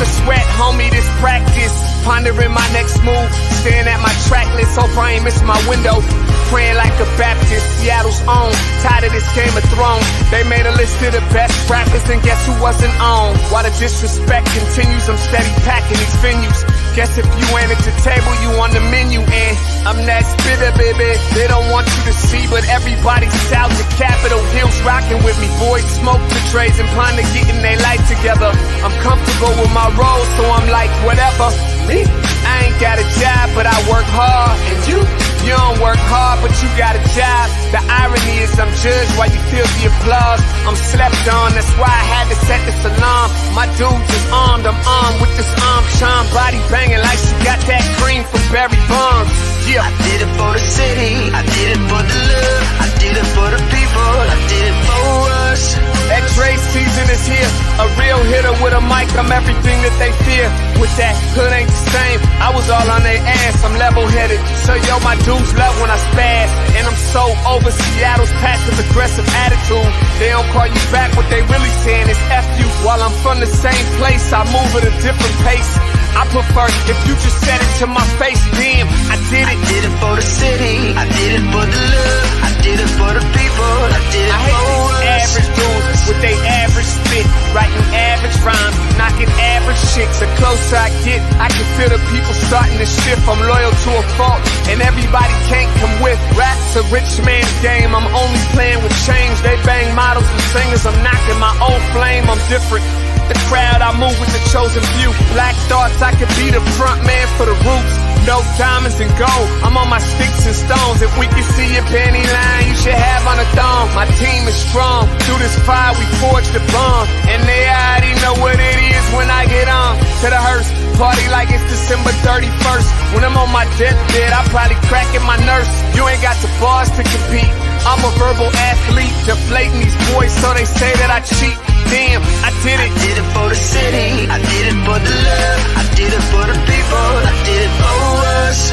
a sweat, homie, this practice. Pondering my next move, staring at my track list. Hope I ain't miss my window. Praying like a Baptist, Seattle's own. Tired of this Game of Thrones. They made a list of the best rappers, and guess who wasn't on? While the disrespect continues, I'm steady packing these venues. Guess if you ain't at the table, you on the menu. And I'm that spitter, baby. They don't want you to see, but everybody's south of Capitol Hill's rocking with me. Boys smoke the trays and plan to getting their life together. I'm comfortable with my role, so I'm like, whatever. Me? I ain't got a job, but I work hard. And you don't work hard, but you got a job. The irony is I'm judged while you feel the applause. I'm slept on, that's why I had to set this alarm. My dudes is armed, I'm armed with this arm charm. Body banging like she got that cream from Barry Bonds. Yeah. I did it for the city, I did it for the love, I did it for the people, I did it for us. That Dre season is here, a real hitter with a mic, I'm everything that they fear. With that hood ain't the same, I was all on their ass, I'm level-headed. So yo, my dudes love when I spaz, and I'm so over Seattle's passive-aggressive attitude. They don't call you back, what they really saying is F you. While I'm from the same place, I move at a different pace. I prefer if you just said it to my face, damn, I did it. I did it for the city, I did it for the love, I did it for the people, I did it for us. Average dudes with they average spit, writing average rhymes, knocking average chicks. The closer I get, I can feel the people starting to shift. I'm loyal to a fault, and everybody can't come with. Rap's a rich man's game, I'm only playing with change. They bang models and singers, I'm knocking my own flame, I'm different. The crowd, I move with the chosen few. Black thoughts, I could be the front man for the roots. No diamonds and gold, I'm on my sticks and stones. If we can see your panty line, you should have on a thong. My team is strong, through this fire we forged a bond. And they already know what it is when I get on to the hearse. Party like it's December 31st. When I'm on my deathbed, I probably cracking my nurse. You ain't got the bars to compete. I'm a verbal athlete, deflating these boys so they say that I cheat. Damn, I did it. I did it for the city, I did it for the love, I did it for the people, I did it for us.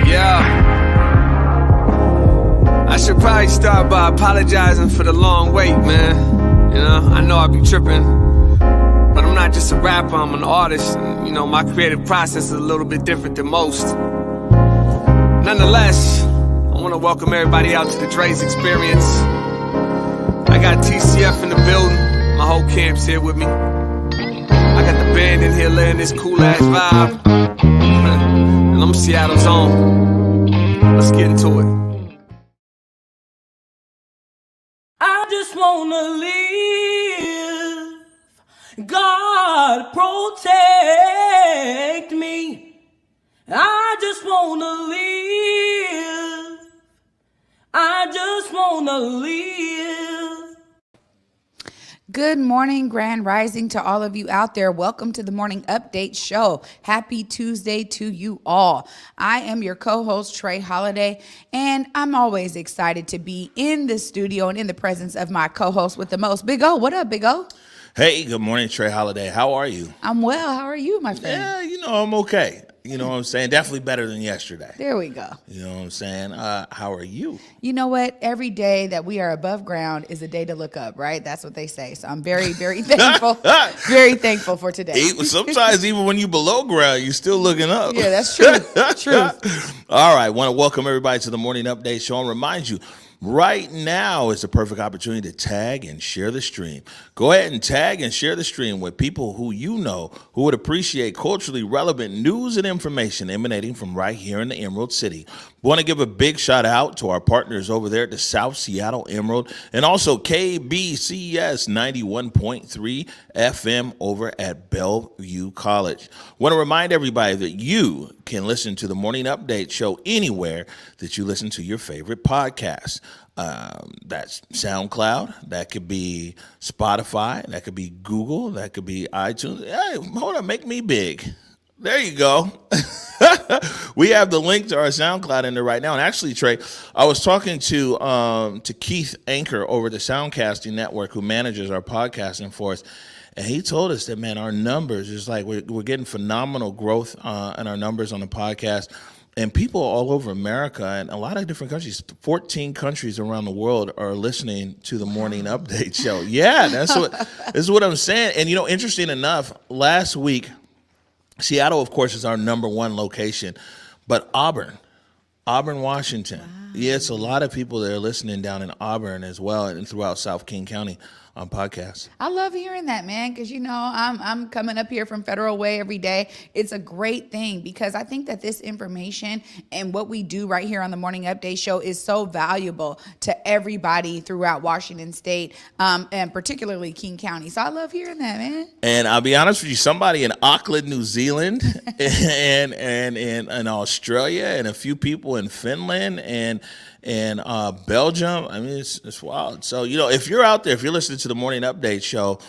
Yeah. I should probably start by apologizing for the long wait, man. You know, I know I be tripping. But I'm not just a rapper, I'm an artist. And, you know, my creative process is a little bit different than most. Nonetheless, I want to welcome everybody out to the Dre's Experience. I got TCF in the building. My whole camp's here with me. I got the band in here laying this cool-ass vibe. And I'm Seattle's own. Let's get into it. I just want to live. God protect me. I just wanna live. I just wanna live. Good morning, Grand Rising to all of you out there. Welcome to the Morning Update Show. Happy Tuesday to you all. I am your co-host, Trey Holiday, and I'm always excited to be in the studio and in the presence of my co-host with the most. Big O, what up, Big O? Hey, good morning, Trey Holiday. How are you? I'm well. How are you, my friend? Yeah, you know, I'm okay. You know what I'm saying? Definitely better than yesterday. There we go. You know what I'm saying? How are you? You know what? Every day that we are above ground is a day to look up, right? That's what they say. So I'm very, very thankful. Very thankful for today. Sometimes even when you below ground, you're still looking up. Yeah, that's true. True. All right. Want to welcome everybody to the Morning Update Show and remind you, right now is the perfect opportunity to tag and share the stream. Go ahead and tag and share the stream with people who you know who would appreciate culturally relevant news and information emanating from right here in the Emerald City. Want to give a big shout out to our partners over there at the South Seattle Emerald and also KBCS 91.3 FM over at Bellevue College. Want to remind everybody that you can listen to the Morning Update Show anywhere that you listen to your favorite podcast. That's SoundCloud, that could be Spotify, that could be Google, that could be iTunes. Hey, hold on, make me big. There you go. We have the link to our SoundCloud in there right now. And actually, Trey, I was talking to Keith Anchor over the Soundcasting Network, who manages our podcasting for us. And he told us that, man, our numbers is like we're getting phenomenal growth in our numbers on the podcast. And people all over America and a lot of different countries, 14 countries around the world are listening to the Morning Update show. Yeah, this is what I'm saying. And, interesting enough, last week, Seattle, of course, is our number one location, but Auburn, Washington. Wow. Yeah, it's a lot of people that are listening down in Auburn as well and throughout South King County on podcasts. I love hearing that, man, because I'm coming up here from Federal Way every day. It's a great thing because I think that this information and what we do right here on the Morning Update show is so valuable to everybody throughout Washington State, and particularly King County. So I love hearing that, man. And I'll be honest with you, somebody in Auckland, New Zealand, and in Australia, and a few people in Finland and Belgium. I mean, it's wild. So, if you're out there, if you're listening to the Morning Update show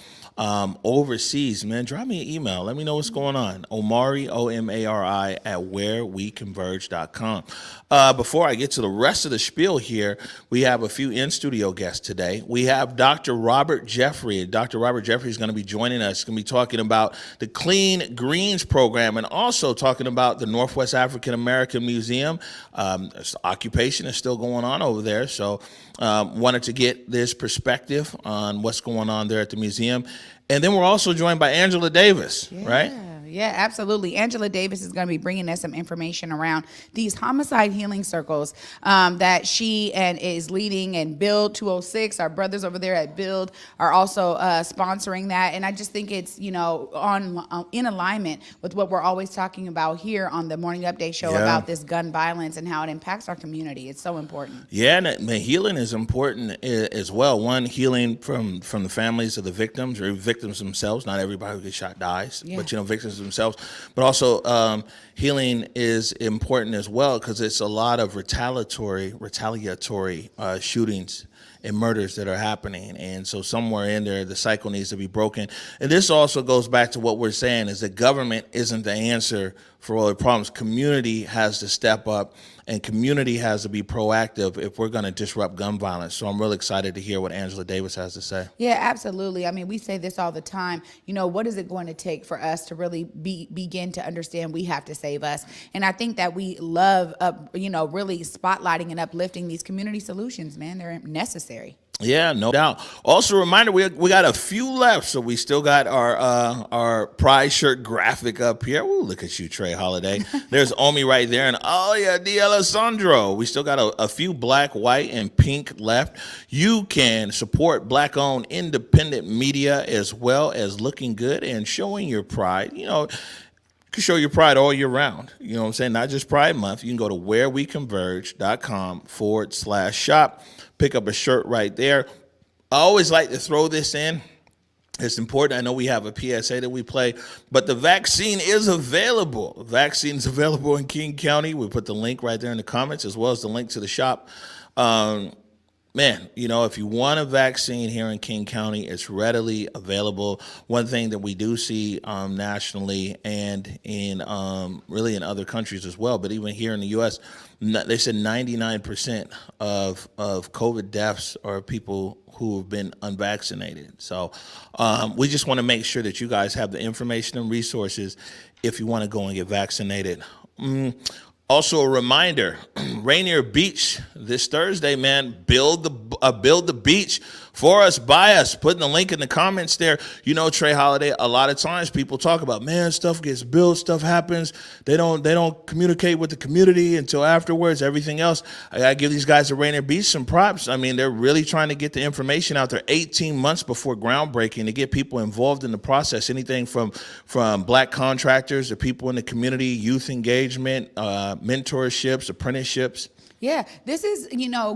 overseas, man, drop me an email. Let me know what's going on. Omari, Omari, at whereweconverge.com. Before I get to the rest of the spiel here, we have a few in-studio guests today. We have Dr. Robert Jeffrey. Dr. Robert Jeffrey is going to be joining us. He's going to be talking about the Clean Greens program and also talking about the Northwest African American Museum. Occupation is still going on over there, so wanted to get this perspective on what's going on there at the museum. And then we're also joined by Angela Davis, right? Yeah, absolutely. Angela Davis is going to be bringing us some information around these homicide healing circles that she is leading, and Build 206, our brothers over there at Build, are also sponsoring that. And I just think it's, in alignment with what we're always talking about here on the Morning Update show about this gun violence and how it impacts our community. It's so important. Yeah, and healing is important as well. One, healing from the families of the victims or victims themselves. Not everybody who gets shot dies, but, victims themselves, but also healing is important as well because it's a lot of retaliatory shootings and murders that are happening, and so somewhere in there the cycle needs to be broken. And this also goes back to what we're saying is that government isn't the answer for all the problems. Community has to step up, and community has to be proactive if we're going to disrupt gun violence. So I'm really excited to hear what Angela Davis has to say. Yeah, absolutely. I mean, we say this all the time. What is it going to take for us to really begin to understand we have to save us? And I think that we love, really spotlighting and uplifting these community solutions, man. They're necessary. Yeah, no doubt. Also, a reminder, we got a few left, so we still got our Pride shirt graphic up here. Ooh, look at you, Trey Holiday. There's Omi right there, and D'Alessandro. We still got a few black, white, and pink left. You can support Black-owned independent media as well as looking good and showing your pride. You can show your pride all year round. You know what I'm saying? Not just Pride Month. You can go to whereweconverge.com/shop. Pick up a shirt right there. I always like to throw this in. It's important. I know we have a PSA that we play, but the vaccine is available. The vaccine is available in King County. We put the link right there in the comments as well as the link to the shop. Man, if you want a vaccine here in King County, it's readily available. One thing that we do see nationally and in really in other countries as well, but even here in the U.S., they said 99% of COVID deaths are people who have been unvaccinated. So we just want to make sure that you guys have the information and resources if you want to go and get vaccinated. Also, a reminder, Rainier Beach this Thursday, man, build the beach for us, by us. Putting the link in the comments there. Trey Holiday, a lot of times people talk about, man, stuff gets built, stuff happens. They don't communicate with the community until afterwards, everything else. I got to give these guys at Rainier Beach some props. I mean, they're really trying to get the information out there 18 months before groundbreaking to get people involved in the process. Anything from black contractors to people in the community, youth engagement, mentorships, apprenticeships. Yeah, this is,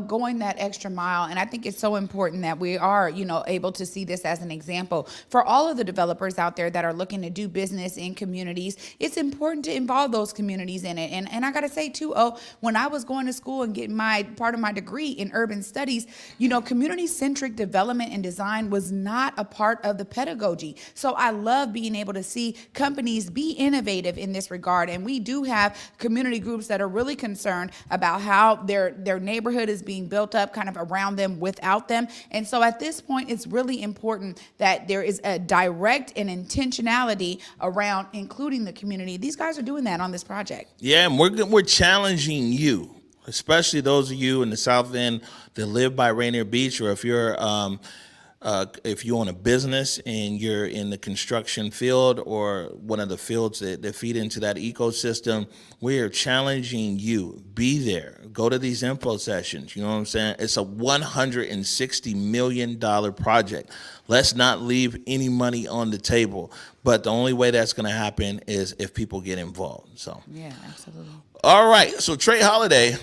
going that extra mile. And I think it's so important that we are, able to see this as an example for all of the developers out there that are looking to do business in communities. It's important to involve those communities in it. And I got to say, too, when I was going to school and getting part of my degree in urban studies, community-centric development and design was not a part of the pedagogy. So I love being able to see companies be innovative in this regard. And we do have community groups that are really concerned about how how their neighborhood is being built up kind of around them without them. And so at this point, it's really important that there is a direct and intentionality around including the community. These guys are doing that on this project. Yeah, and we're challenging you, especially those of you in the South End that live by Rainier Beach, or if you own a business and you're in the construction field or one of the fields that feed into that ecosystem, we are challenging you. Be there. Go to these info sessions. You know what I'm saying? It's a $160 million project. Let's not leave any money on the table. But the only way that's going to happen is if people get involved. So Yeah, absolutely. all right. So Trey Holiday,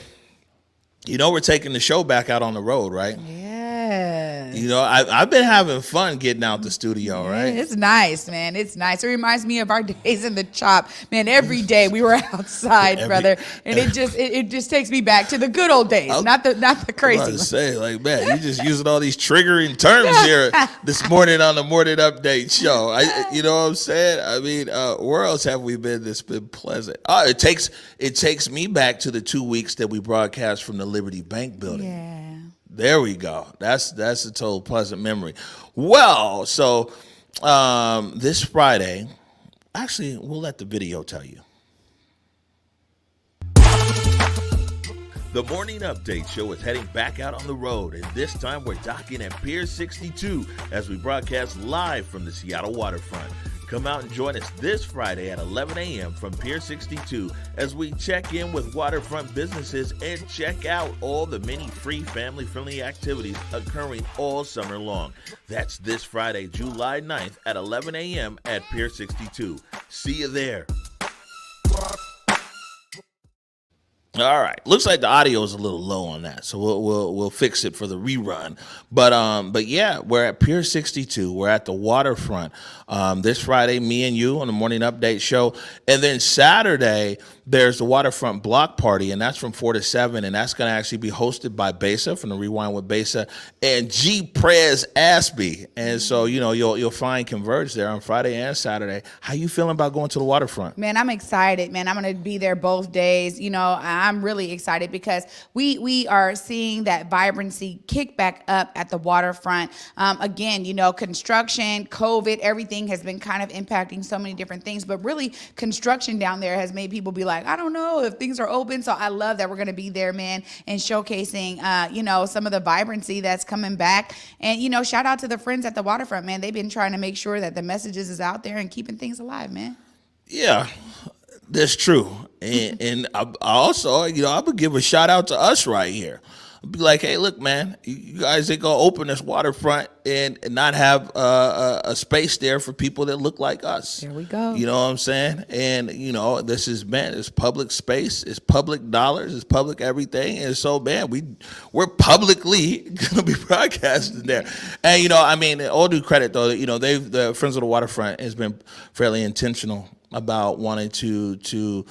we're taking the show back out on the road, right? Yeah. I've been having fun getting out the studio, right? It's nice, man. It's nice. It reminds me of our days in the chop. Man, every day we were outside, brother. And it just takes me back to the good old days, not the crazy I was ones. say, like, man, you just using all these triggering terms here this morning on the Morning Update show. You know what I'm saying? I mean, where else have we been that's been pleasant? It takes me back to the 2 weeks that we broadcast from the Liberty Bank building. Yeah. There we go. That's a total pleasant memory. Well, so this Friday, actually, we'll let the video tell you. The Morning Update Show is heading back out on the road, and this time we're docking at Pier 62 as we broadcast live from the Seattle waterfront. Come out and join us this Friday at 11 a.m. from Pier 62 as we check in with waterfront businesses and check out all the many free family-friendly activities occurring all summer long. That's this Friday, July 9th at 11 a.m. at Pier 62. See you there. All right. Looks like the audio is a little low on that, so we'll fix it for the rerun. But yeah, we're at Pier 62. We're at the waterfront this Friday. Me and you on the Morning Update Show, and then Saturday there's the waterfront block party, and that's from 4 to 7, and that's going to actually be hosted by Besa from the Rewind with Besa and G. Prez Aspie. And so you'll find Converge there on Friday and Saturday. How you feeling about going to the waterfront? Man, I'm excited, man. I'm going to be there both days. I'm really excited because we are seeing that vibrancy kick back up at the waterfront. Again, construction, COVID, everything has been kind of impacting so many different things, but really construction down there has made people be like, I don't know if things are open. So I love that we're going to be there, man, and showcasing, some of the vibrancy that's coming back. And, shout out to the friends at the waterfront, man. They've been trying to make sure that the messages is out there and keeping things alive, man. Yeah, that's true. And I also, I'm going to give a shout out to us right here. Be like, hey, look, man, you guys ain't going to open this waterfront and not have a space there for people that look like us. There we go. You know what I'm saying? And, this is, man, it's public space. It's public dollars. It's public everything. And so, man, we're publicly going to be broadcasting there. And, all due credit, though, the Friends of the Waterfront has been fairly intentional about wanting to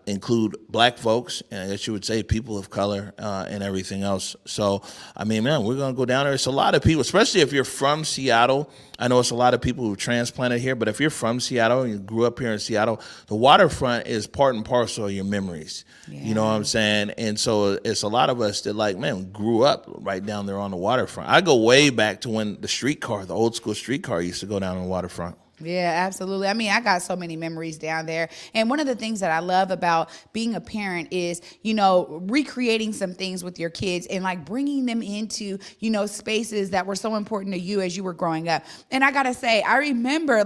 include black folks, and I guess you would say people of color, and everything else. So, man, we're going to go down there. It's a lot of people, especially if you're from Seattle. I know it's a lot of people who transplanted here, but if you're from Seattle and you grew up here in Seattle, the waterfront is part and parcel of your memories. Yeah. You know what I'm saying? And so it's a lot of us that grew up right down there on the waterfront. I go way back to when the old school streetcar used to go down on the waterfront. Yeah, absolutely. I got so many memories down there. And one of the things that I love about being a parent is, recreating some things with your kids and bringing them into, spaces that were so important to you as you were growing up. And I got to say, I remember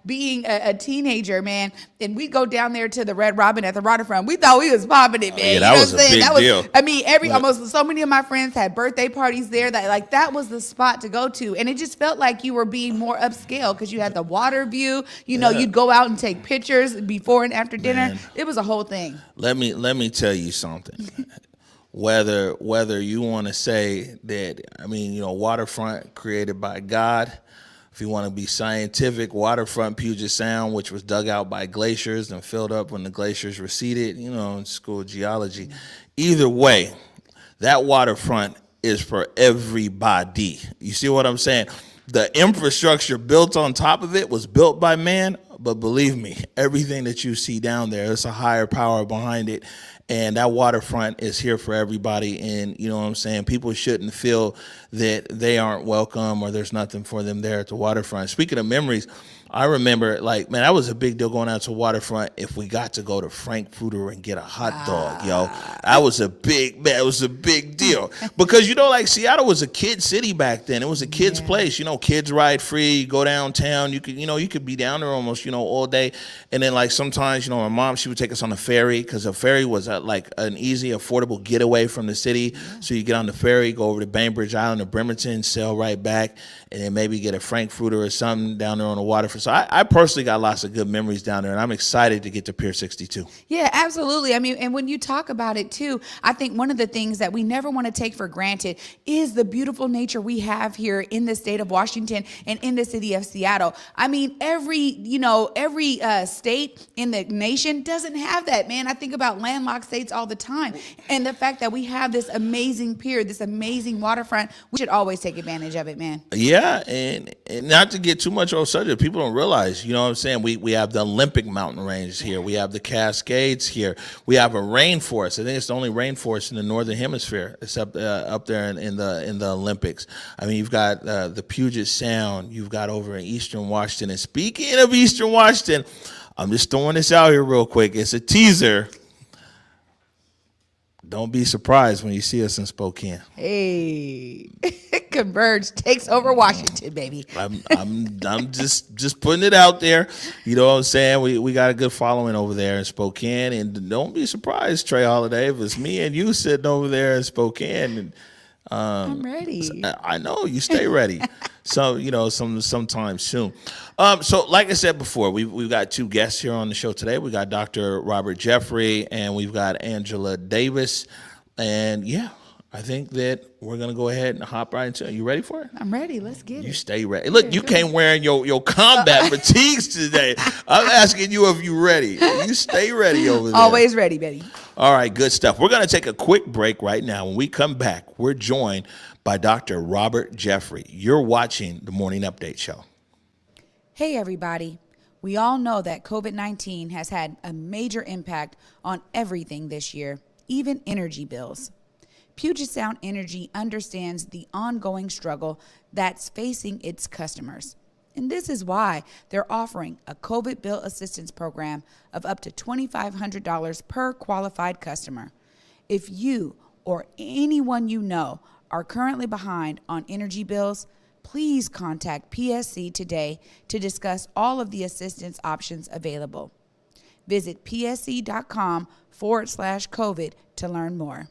being a teenager, man, and we'd go down there to the Red Robin at the waterfront. We thought we was popping it, man. Yeah, that was a big deal. Almost so many of my friends had birthday parties there that was the spot to go to. And it just felt like you were being more upscale because you had the water view. You'd go out and take pictures before and after dinner. Man, it was a whole thing. Let me tell you something. Whether you want to say that, waterfront created by God. If you want to be scientific, waterfront Puget Sound, which was dug out by glaciers and filled up when the glaciers receded, in school of geology. Either way, that waterfront is for everybody. You see what I'm saying? The infrastructure built on top of it was built by man, but believe me, everything that you see down there, there's a higher power behind it. And that waterfront is here for everybody. And you know what I'm saying? People shouldn't feel that they aren't welcome or there's nothing for them there at the waterfront. Speaking of memories, I remember, like, man, that was a big deal going out to waterfront if we got to go to Frankfurter and get a hot dog, yo. That was a big, man, it was a big deal. Because, you know, like, Seattle was a kid city back then. It was a kid's place. You know, kids ride free, you go downtown. You could be down there almost, all day. And then, like, sometimes, my mom, she would take us on a ferry because a ferry was, like, an easy, affordable getaway from the city. So you get on the ferry, go over to Bainbridge Island or Bremerton, sail right back, and then maybe get a Frankfurter or something down there on the waterfront. So I personally got lots of good memories down there, and I'm excited to get to Pier 62. Yeah, absolutely. I mean, and when you talk about it too, I think one of the things that we never want to take for granted is the beautiful nature we have here in the state of Washington and in the city of Seattle. I mean, every state in the nation doesn't have that, man. I think about landlocked states all the time. And the fact that we have this amazing pier, this amazing waterfront, we should always take advantage of it, man. Yeah, and not to get too much off subject, people don't realize, you know what I'm saying? We have the Olympic mountain ranges here. We have the Cascades here. We have a rainforest. I think it's the only rainforest in the northern hemisphere, except up there in the Olympics. I mean, you've got the Puget Sound. You've got over in Eastern Washington. And speaking of Eastern Washington, I'm just throwing this out here real quick. It's a teaser. Don't be surprised when you see us in Spokane. Hey, Converge takes over Washington, baby. I'm just putting it out there. You know what I'm saying? We got a good following over there in Spokane, and don't be surprised, Trey Holiday, if it's me and you sitting over there in Spokane. And I'm ready. I know you stay ready. So sometime soon. So like I said before, we've got two guests here on the show today. We got Dr. Robert Jeffrey and we've got Angela Davis. And yeah, I think that we're gonna go ahead and hop right into it. You ready for it? I'm ready. Let's get it. You stay ready. Look, you came wearing your combat fatigues today. I'm asking you if you ready. You stay ready over there. Always ready, Betty. All right, good stuff. We're going to take a quick break right now. When we come back, we're joined by Dr. Robert Jeffrey. You're watching the Morning Update Show. Hey, everybody. We all know that COVID-19 has had a major impact on everything this year, even energy bills. Puget Sound Energy understands the ongoing struggle that's facing its customers. And this is why they're offering a COVID bill assistance program of up to $2,500 per qualified customer. If you or anyone you know are currently behind on energy bills, please contact PSC today to discuss all of the assistance options available. Visit psc.com/COVID to learn more.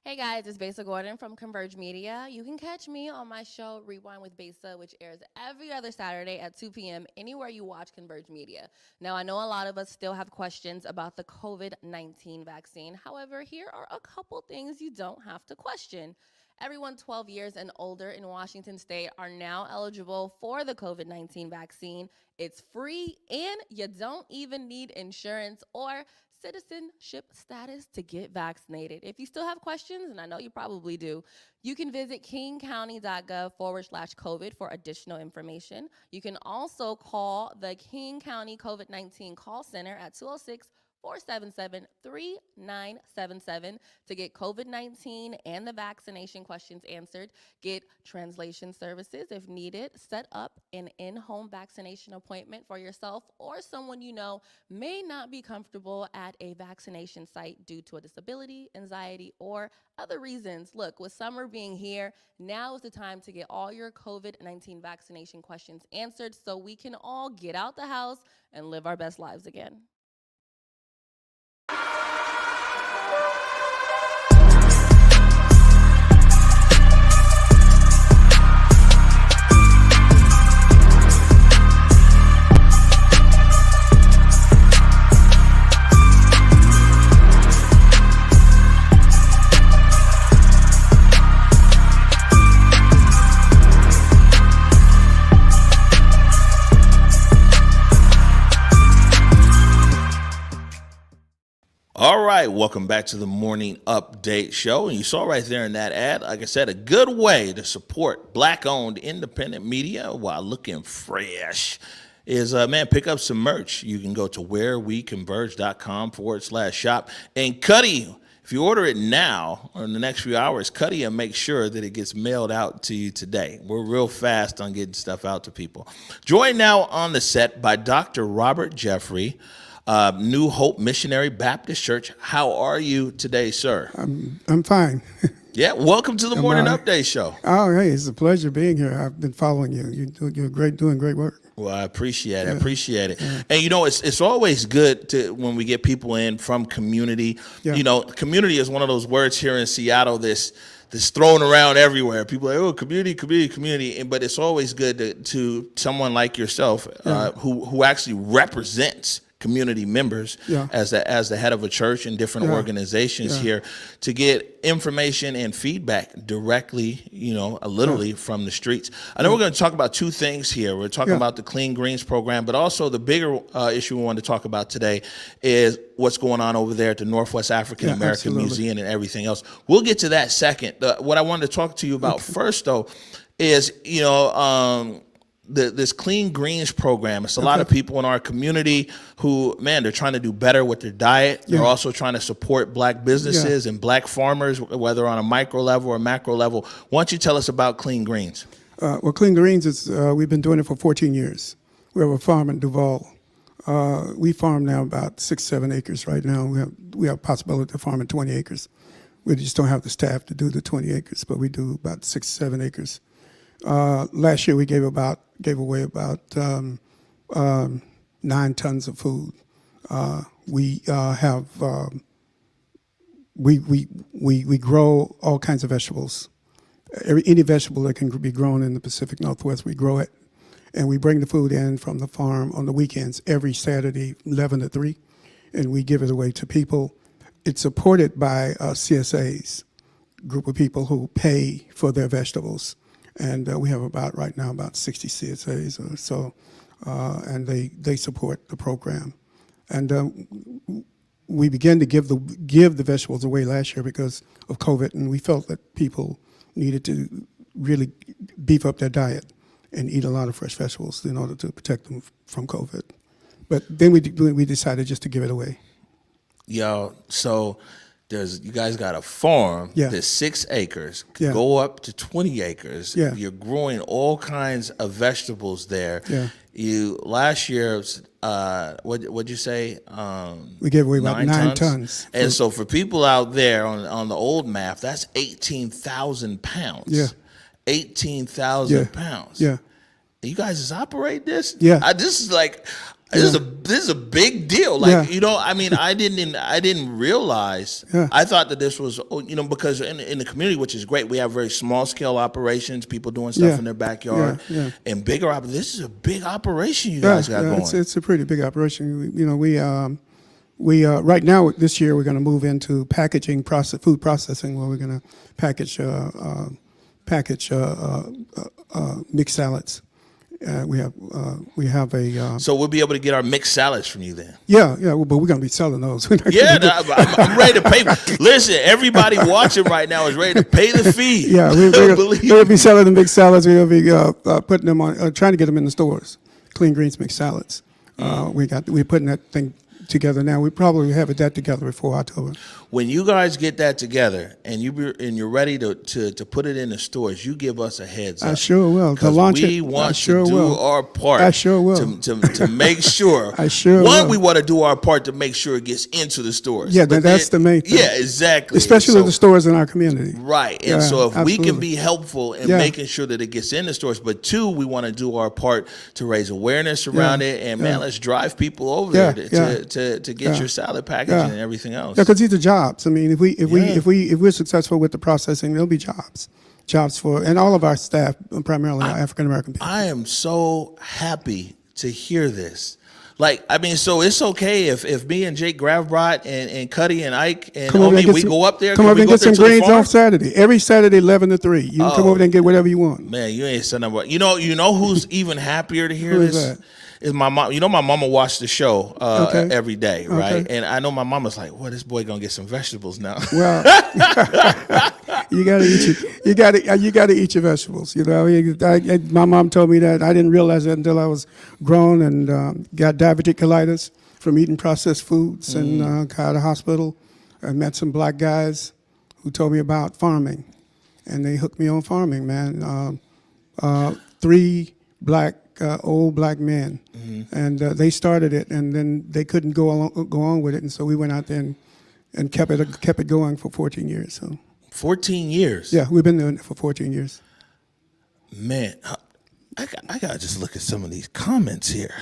Hey guys, it's Besa Gordon from Converge Media. You can catch me on my show Rewind with Besa, which airs every other Saturday at 2 p.m. anywhere you watch Converge Media. Now, I know a lot of us still have questions about the COVID-19 vaccine. However, here are a couple things you don't have to question. Everyone 12 years and older in Washington State are now eligible for the COVID-19 vaccine. It's free, and you don't even need insurance or citizenship status to get vaccinated. If you still have questions, and I know you probably do, you can visit kingcounty.gov/COVID for additional information. You can also call the King County COVID-19 call center at 206-477-3977 to get COVID-19 and the vaccination questions answered, get translation services if needed, set up an in-home vaccination appointment for yourself or someone you know may not be comfortable at a vaccination site due to a disability, anxiety, or other reasons. Look, with summer being here, now is the time to get all your COVID-19 vaccination questions answered so we can all get out the house and live our best lives again. All right, welcome back to the Morning Update Show. And you saw right there in that ad, like I said, a good way to support Black-owned independent media while looking fresh is, man, pick up some merch. You can go to whereweconverge.com/shop. And Cuddy, if you order it now or in the next few hours, Cuddy will make sure that it gets mailed out to you today. We're real fast on getting stuff out to people. Joined now on the set by Dr. Robert Jeffrey, New Hope Missionary Baptist Church. How are you today, sir? I'm fine. Yeah, welcome to the Morning Update Show. Oh, hey, it's a pleasure being here. I've been following you. You're doing great work. Well, I appreciate it. I appreciate it. Yeah. And, you know, it's always good to when we get people in from community. Yeah. You know, community is one of those words here in Seattle that's thrown around everywhere. People are like, oh, community. But it's always good to someone like yourself who actually represents community members as the head of a church and different organizations here to get information and feedback directly, you know, literally from the streets. I know we're going to talk about two things here. We're talking about the Clean Greens program, but also the bigger issue we want to talk about today is what's going on over there at the Northwest African American Museum and everything else. We'll get to that second. What I wanted to talk to you about first, though, is, you know, this Clean Greens program. It's a lot of people in our community who, man, they're trying to do better with their diet. They're also trying to support black businesses and black farmers, whether on a micro level or macro level. Why don't you tell us about Clean Greens? Well, Clean Greens is we've been doing it for 14 years. We have a farm in Duval. We farm now about 6-7 acres right now. We have possibility to farm in 20 acres. We just don't have the staff to do the 20 acres, but we do about 6-7 acres. Last year we gave away about 9 tons of food. We grow all kinds of vegetables. Any vegetable that can be grown in the Pacific Northwest, we grow it, and we bring the food in from the farm on the weekends every Saturday, 11 to 3, and we give it away to people. It's supported by CSAs, group of people who pay for their vegetables. And we have right now about 60 CSAs or so, and they support the program. And we began to give the vegetables away last year because of COVID, and we felt that people needed to really beef up their diet and eat a lot of fresh vegetables in order to protect them from COVID. But then we decided just to give it away. Yo, so you guys got a farm that's 6 acres, go up to 20 acres. You're growing all kinds of vegetables there. You last year, what'd you say? We gave away about 9 tons. And so for people out there on the old math, that's 18,000 pounds. 18,000 pounds. You guys just operate this? This is like. This is a big deal. Like, you know, I mean, I didn't realize. I thought that this was, you know, because in the community, which is great, we have very small scale operations, people doing stuff in their backyard, and bigger. This is a big operation you guys got going. It's a pretty big operation. You know, we right now this year we're going to move into packaging, food processing, where we're going to package mixed salads. We have a. So we'll be able to get our mixed salads from you then. Yeah, but we're gonna be selling those. I'm ready to pay. Listen, everybody watching right now is ready to pay the fee. We're gonna be selling the mixed salads. We're gonna be putting them on, trying to get them in the stores. Clean Greens mixed salads. We're putting that thing together now. We probably have that together before October. When you guys get that together and you're ready to put it in the stores, you give us a heads up. I sure will. To launch we it, want I sure to do will. our part. I sure will. To make sure. I sure will. will. We want to do our part to make sure it gets into the stores. Yeah, that's the main thing. Yeah, exactly. Especially the stores in our community. Right. And so if we can be helpful in making sure that it gets in the stores, but two, we want to do our part to raise awareness around it. And man, let's drive people over there to get your salad packaging and everything else. Yeah, because these are jobs. I mean, if we're successful with the processing, there'll be jobs for, and all of our staff, primarily African American people. I am so happy to hear this. Like, I mean, so it's okay if me and Jake Gravbrot and Cuddy and Ike and we go up there. Come over and get some greens on Saturday. Every Saturday, 11 to 3. You can come over there and get whatever you want. Man, you ain't saying nothing. You know who's even happier to hear Who this? Is that? Is my mom. You know my mama watched the show every day, right? And I know my mama's like, well, this boy gonna get some vegetables now. Well, You gotta eat you gotta eat your vegetables. You know, my mom told me that. I didn't realize that until I was grown and got diverticulitis from eating processed foods and got out of the hospital. I met some black guys who told me about farming, and they hooked me on farming, man. 3 old black men, and they started it, and then they couldn't go on with it, and so we went out there and kept it going for 14 years. So 14 years. yeah, we've been doing it for 14 years. Man, I gotta just look at some of these comments here.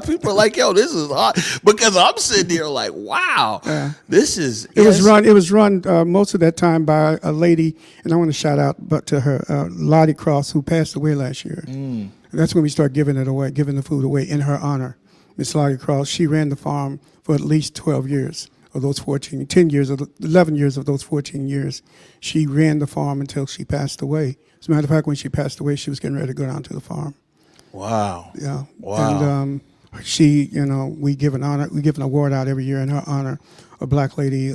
People are like, "Yo, this is hot," because I'm sitting here like, "Wow, this is." It was run most of that time by a lady, and I want to shout out to her, Lottie Cross, who passed away last year. And that's when we started giving the food away in her honor. Miss Lottie Cross, she ran the farm for at least 12 years of those 11 years of those 14 years. She ran the farm until she passed away. As a matter of fact, when she passed away, she was getting ready to go down to the farm. Wow. Yeah. Wow. And we give an award out every year in her honor, a black lady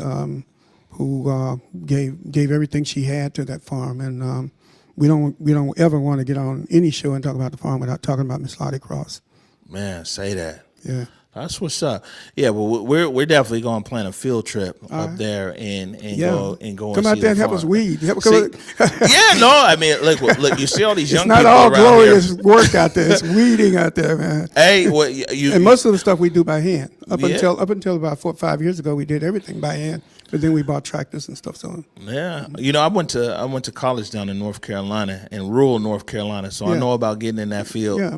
who gave everything she had to that farm. And we don't ever want to get on any show and talk about the farm without talking about Miss Lottie Cross. Man, say that. Yeah. That's what's up. Yeah, well, we're definitely going to plan a field trip up there and go and come out see there and the help us farm. weed. Yeah, no, I mean, look, you see all these young It's people not all around glorious here. work out there. It's weeding out there, man. Hey, well, you And most of the stuff we do by hand. Up Yeah. until about 4 or 5 years ago, we did everything by hand. But then we bought tractors and stuff. So yeah, I went to college down in North Carolina, in rural North Carolina, so I Yeah. know about getting in that field. yeah,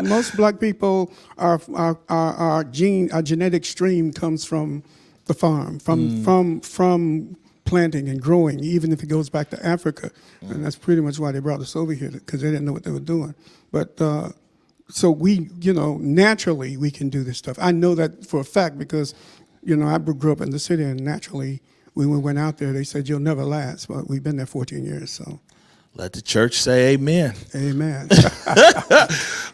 most black people our genetic stream comes from the farm, from planting and growing, even if it goes back to Africa, and that's pretty much why they brought us over here, because they didn't know what they were doing. But so we, naturally we can do this stuff. I know that for a fact because, I grew up in the city, and naturally when we went out there, they said you'll never last. But we've been there 14 years, so. Let the church say amen. Amen.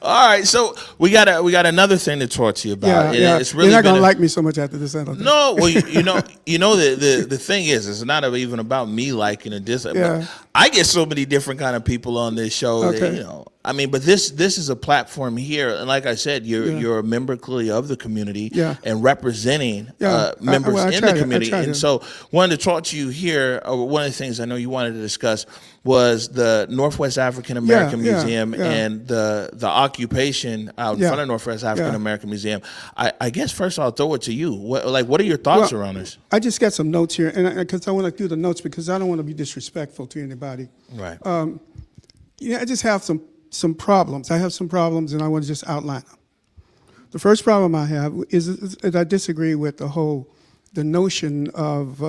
All right, so we got another thing to talk to you about. Yeah. It's really You're not gonna been like me so much after this. I don't think. No, well, the thing is, it's not even about me liking or disliking. Yeah. I get so many different kind of people on this show. Okay. That, I mean, but this is a platform here, and like I said, you're a member clearly of the community, Yeah. and representing Yeah. members I in try the to- I community. try And to. so, wanted to talk to you here. One of the things I know you wanted to discuss was the Northwest African American Yeah, Museum yeah. and the occupation out in Yeah. front of Northwest African American Museum. I guess first I'll throw it to you. What are your thoughts around this? I just got some notes here, and because I want to do the notes because I don't want to be disrespectful to anybody. Right. I just have some problems. I have some problems, and I want to just outline them. The first problem I have is I disagree with the notion of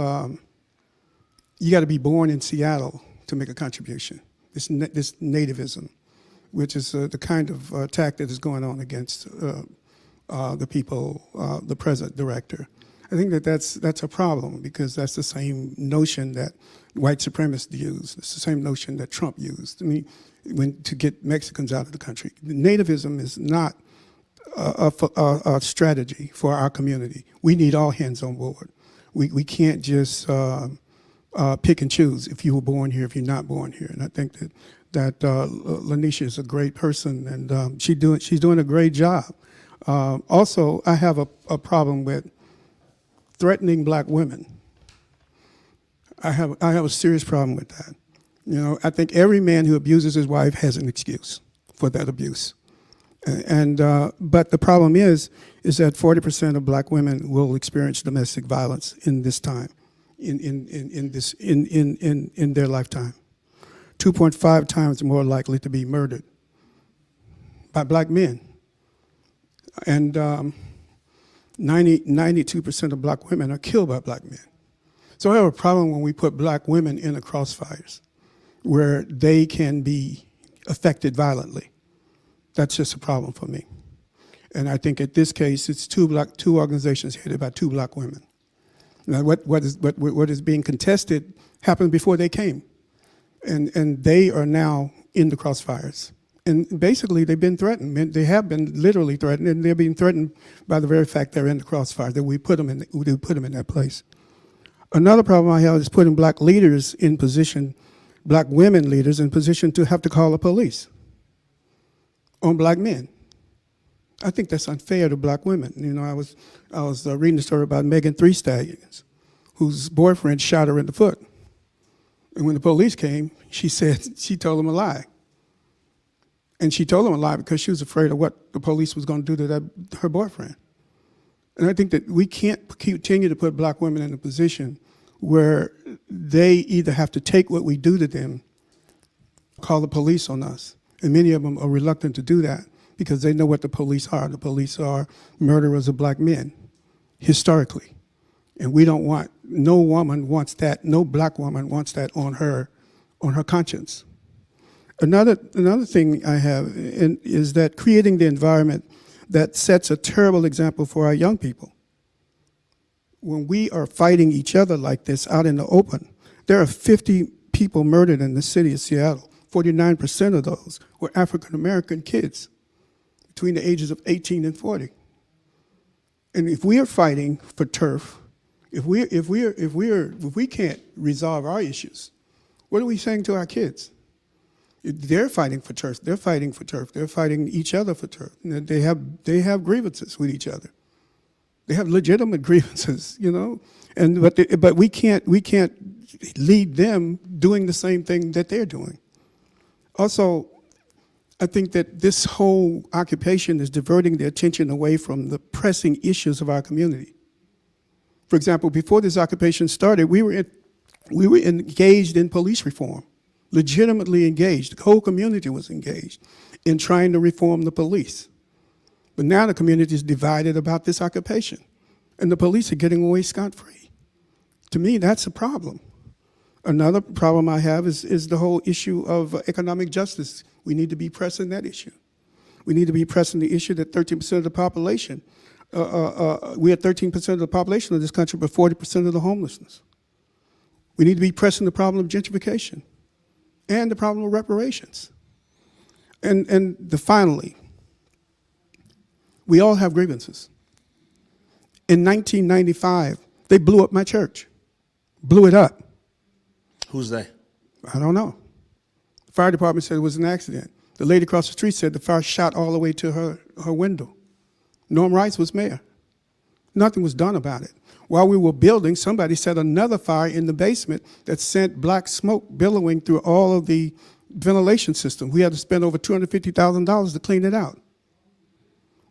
you got to be born in Seattle to make a contribution. This nativism, which is the kind of attack that is going on against the people, the present director. I think that's a problem because that's the same notion that white supremacists use. It's the same notion that Trump used. I mean, to get Mexicans out of the country. Nativism is not a strategy for our community. We need all hands on board. We can't just pick and choose if you were born here, if you're not born here. And I think that Lanisha is a great person, and she's doing a great job. Also, I have a problem with threatening black women. I have a serious problem with that. I think every man who abuses his wife has an excuse for that abuse. But the problem is that 40% of black women will experience domestic violence in this time, in their lifetime. 2.5 times more likely to be murdered by black men. And 92% of black women are killed by black men. So I have a problem when we put black women in the crossfires where they can be affected violently. That's just a problem for me. And I think in this case, it's two organizations headed by 2 black women. Now, what is being contested happened before they came. And they are now in the crossfires. And basically, they've been threatened. They have been literally threatened, and they're being threatened by the very fact they're in the crossfire, that we put them in that place. Another problem I have is putting black leaders in position, black women leaders in position to have to call the police on black men. I think that's unfair to black women. You know, I was reading a story about Megan Three Stallions, whose boyfriend shot her in the foot. And when the police came, she said she told him a lie. And she told him a lie because she was afraid of what the police was going to do to her boyfriend. And I think that we can't continue to put black women in a position where they either have to take what we do to them, call the police on us. And many of them are reluctant to do that because they know what the police are. The police are murderers of black men, historically. And we don't want, no woman wants that, no black woman wants that on her conscience. Another thing I have is that creating the environment that sets a terrible example for our young people. When we are fighting each other like this out in the open, there are 50 people murdered in the city of Seattle. 49% of those were African American kids between the ages of 18 and 40. And if we are fighting for turf, if we can't resolve our issues, what are we saying to our kids? They're fighting for turf. They're fighting for turf. They're fighting each other for turf. They have grievances with each other. They have legitimate grievances, you know. But we can't lead them doing the same thing that they're doing. Also, I think that this whole occupation is diverting the attention away from the pressing issues of our community. For example, before this occupation started, we were engaged in police reform. Legitimately engaged. The whole community was engaged in trying to reform the police. But now the community is divided about this occupation, and the police are getting away scot-free. To me, that's a problem. Another problem I have is the whole issue of economic justice. We need to be pressing that issue. We need to be pressing the issue that 13% of the population, we are 13% of the population of this country, but 40% of the homelessness. We need to be pressing the problem of gentrification and the problem of reparations. And finally, we all have grievances. In 1995, they blew up my church, blew it up. Who's they? I don't know. The fire department said it was an accident. The lady across the street said the fire shot all the way to her window. Norm Rice was mayor. Nothing was done about it. While we were building, somebody set another fire in the basement that sent black smoke billowing through all of the ventilation system. We had to spend over $250,000 to clean it out.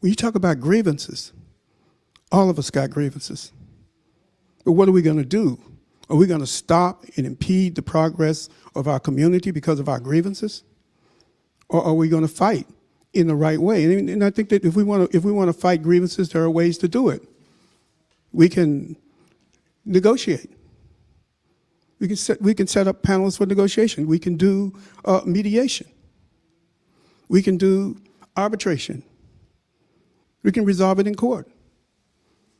When you talk about grievances, all of us got grievances. But what are we going to do? Are we going to stop and impede the progress of our community because of our grievances? Or are we going to fight in the right way? And I think that if we want to fight grievances, there are ways to do it. We can negotiate. We can set up panels for negotiation. We can do mediation. We can do arbitration. We can resolve it in court.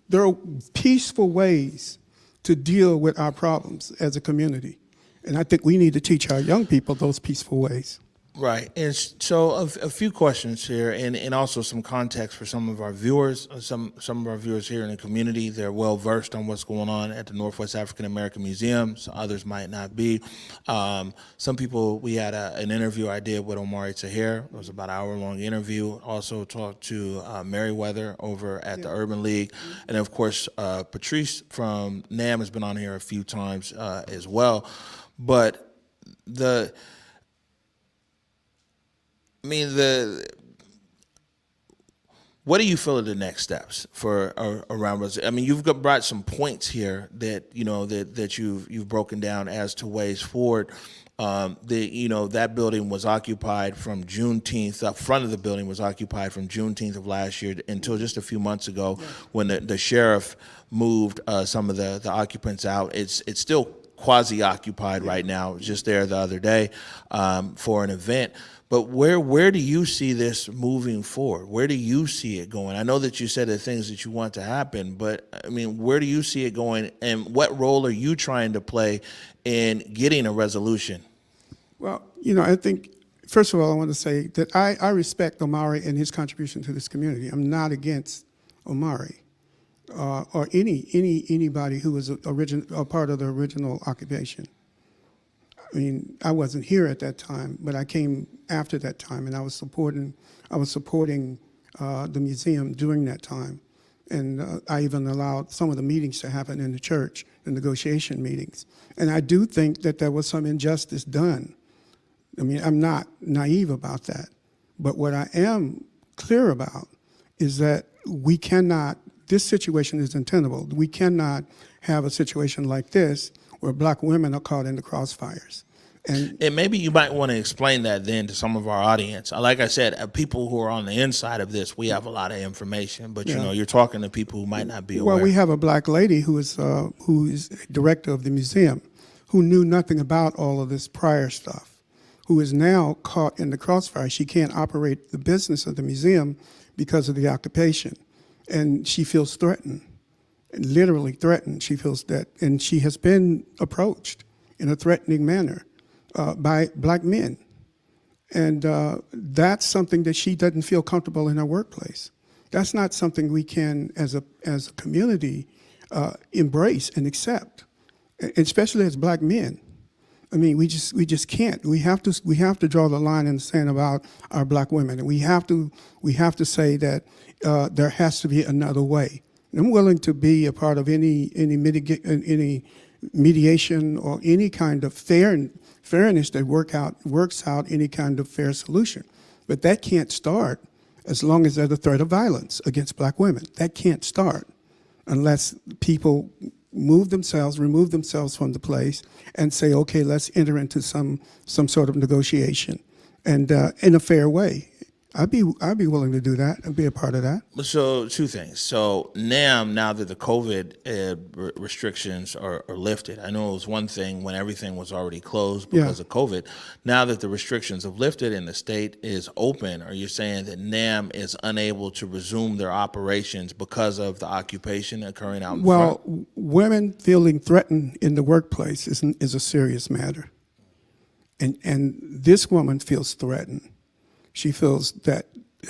There are peaceful ways to deal with our problems as a community. And I think we need to teach our young people those peaceful ways. Right. And so a few questions here and also some context for some of our viewers. Some of our viewers here in the community, they're well versed on what's going on at the Northwest African American Museum. So others might not be. Some people, we had an interview I did with Omari Tahir. It was about an hour-long interview. Also talked to Meriwether over at the Urban League. And of course, Patrice from NAM has been on here a few times as well. But what do you feel are the next steps for around us? I mean, you've brought some points here that you've broken down as to ways forward. That building was occupied from Juneteenth. The front of the building was occupied from Juneteenth of last year until just a few months ago, when the sheriff moved some of the occupants out. It's still quasi-occupied right now. I was just there the other day for an event. But where do you see this moving forward? Where do you see it going? I know that you said the things that you want to happen, but I mean, where do you see it going, and what role are you trying to play in getting a resolution? Well, I think, first of all, I want to say that I respect Omari and his contribution to this community. I'm not against Omari. or anybody who was a part of the original occupation. I mean, I wasn't here at that time, but I came after that time, and I was supporting the museum during that time, and I even allowed some of the meetings to happen in the church, the negotiation meetings. And I do think that there was some injustice done. I mean, I'm not naive about that, but what I am clear about is that we cannot. This situation is untenable. We cannot have a situation like this where black women are caught in the crossfires. And maybe you might want to explain that then to some of our audience. Like I said, people who are on the inside of this, we have a lot of information, but you know, you're talking to people who might not be aware. Well, we have a black lady who is director of the museum, who knew nothing about all of this prior stuff, who is now caught in the crossfire. She can't operate the business of the museum because of the occupation, and she feels threatened, literally threatened. She feels that, and she has been approached in a threatening manner by black men. And that's something that she doesn't feel comfortable in her workplace. That's not something we can, as a community, embrace and accept, especially as black men. I mean, we just can't. We have to draw the line in the sand about our black women, and we have to say that there has to be another way. And I'm willing to be a part of any mediation or any kind of fairness that works out any kind of fair solution. But that can't start as long as there's a threat of violence against black women. That can't start unless people remove themselves from the place and say, okay, let's enter into some sort of negotiation and in a fair way. I'd be willing to do that and be a part of that. So two things. So now that the COVID restrictions are lifted, I know it was one thing when everything was already closed because of COVID. Now that the restrictions have lifted and the state is open, are you saying that NAM is unable to resume their operations because of the occupation occurring out in front? Well, women feeling threatened in the workplace is a serious matter. And this woman feels threatened. She feels that